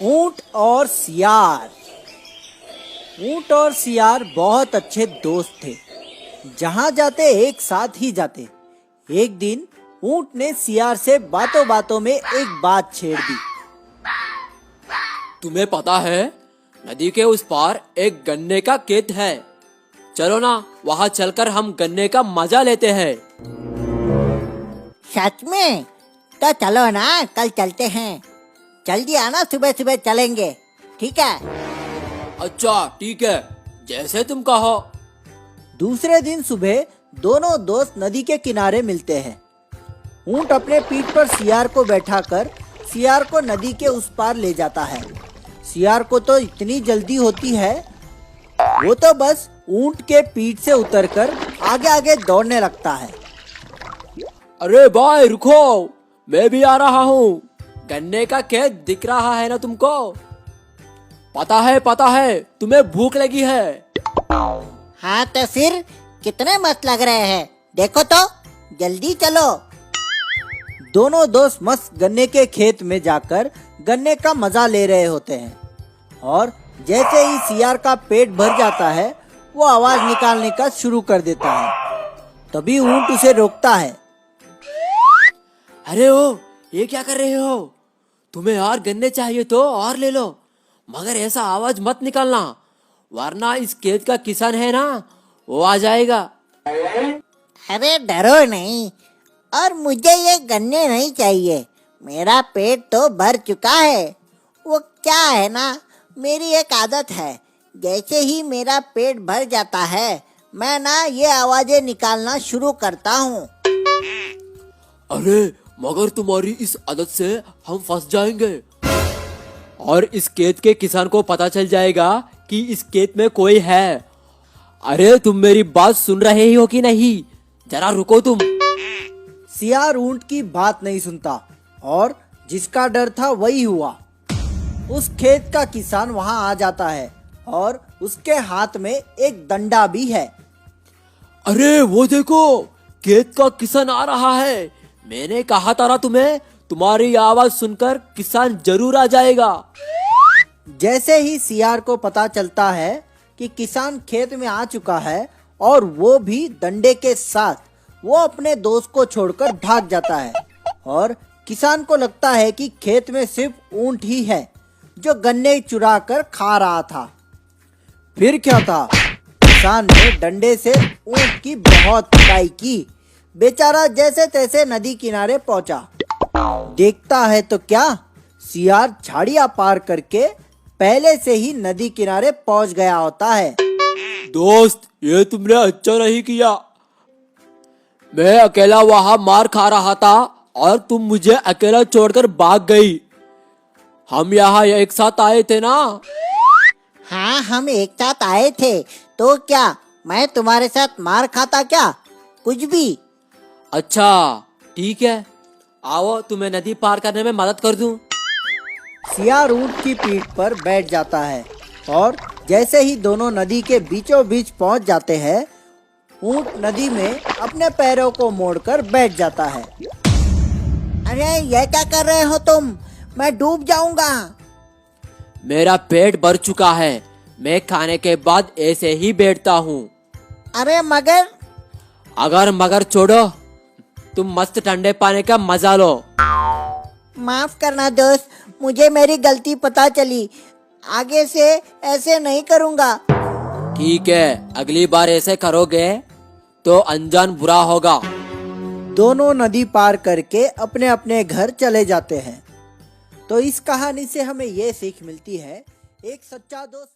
ऊंट और सियार। ऊंट और सियार बहुत अच्छे दोस्त थे। जहां जाते एक साथ ही जाते। एक दिन ऊंट ने सियार से बातों बातों में एक बात छेड़ दी। तुम्हें पता है, नदी के उस पार एक गन्ने का खेत है। चलो ना, वहाँ चलकर हम गन्ने का मजा लेते हैं। सच में? तो चलो ना, कल चलते हैं। जल्दी आना, सुबह सुबह चलेंगे, ठीक है? अच्छा ठीक है, जैसे तुम कहो। दूसरे दिन सुबह दोनों दोस्त नदी के किनारे मिलते हैं। ऊंट अपने पीठ पर सियार को बैठाकर सियार को नदी के उस पार ले जाता है। सियार को तो इतनी जल्दी होती है, वो तो बस ऊंट के पीठ से उतरकर आगे आगे दौड़ने लगता है। अरे भाई रुको, मैं भी आ रहा हूँ। गन्ने का खेत दिख रहा है ना तुमको? पता है, तुम्हें भूख लगी है। हाँ तो फिर कितने मस्त लग रहे हैं, देखो तो, जल्दी चलो। दोनों दोस्त मस्त गन्ने के खेत में जाकर गन्ने का मजा ले रहे होते हैं और जैसे ही सियार का पेट भर जाता है वो आवाज निकालने का शुरू कर देता है। तभी ऊंट उसे रोकता है। अरे ओ, ये क्या कर रहे हो? तुम्हें और गन्ने चाहिए तो और ले लो, मगर ऐसा आवाज मत निकालना, वरना इस खेत का किसान है ना, वो आ जाएगा। अरे डरो नहीं, और मुझे ये गन्ने नहीं चाहिए। मेरा पेट तो भर चुका है। वो क्या है ना, मेरी एक आदत है, जैसे ही मेरा पेट भर जाता है मैं ना ये आवाजें निकालना शुरू करता हूँ। अरे मगर तुम्हारी इस आदत से हम फंस जाएंगे और इस खेत के किसान को पता चल जाएगा कि इस खेत में कोई है। अरे तुम मेरी बात सुन रहे हो कि नहीं? जरा रुको तुम। सियार ऊंट की बात नहीं सुनता और जिसका डर था वही हुआ। उस खेत का किसान वहां आ जाता है और उसके हाथ में एक डंडा भी है। अरे वो देखो, खेत का किसान आ रहा है। मैंने कहा था ना तुम्हें, तुम्हारी आवाज सुनकर किसान जरूर आ जाएगा। जैसे ही सियार को पता चलता है कि किसान खेत में आ चुका है और वो भी डंडे के साथ, वो अपने दोस्त को छोड़कर भाग जाता है और किसान को लगता है कि खेत में सिर्फ ऊंट ही है जो गन्ने चुरा कर खा रहा था। फिर क्या था, किसान ने डंडे से ऊंट की बहुत पिटाई की। बेचारा जैसे तैसे नदी किनारे पहुंचा। देखता है तो क्या, सियार झाड़ियां पार करके पहले से ही नदी किनारे पहुंच गया होता है। दोस्त, ये तुमने अच्छा नहीं किया। मैं अकेला वहां मार खा रहा था और तुम मुझे अकेला छोड़कर भाग गई। हम यहाँ एक साथ आए थे ना? हाँ, हम एक साथ आए थे, तो क्या मैं तुम्हारे साथ मार खाता क्या? कुछ भी। अच्छा ठीक है, आओ तुम्हें नदी पार करने में मदद कर दूं। सियार ऊंट की पीठ पर बैठ जाता है और जैसे ही दोनों नदी के बीचों बीच पहुंच जाते हैं, ऊंट नदी में अपने पैरों को मोड़कर बैठ जाता है। अरे ये क्या कर रहे हो तुम? मैं डूब जाऊंगा। मेरा पेट भर चुका है, मैं खाने के बाद ऐसे ही बैठता हूँ। अरे मगर? अगर मगर छोड़ो, तुम मस्त ठंडे पानी का मजा लो। माफ करना दोस्त, मुझे मेरी गलती पता चली। आगे से ऐसे नहीं करूँगा। ठीक है, अगली बार ऐसे करोगे तो अंजाम बुरा होगा। दोनों नदी पार करके अपने अपने घर चले जाते हैं। तो इस कहानी से हमें ये सीख मिलती है, एक सच्चा दोस्त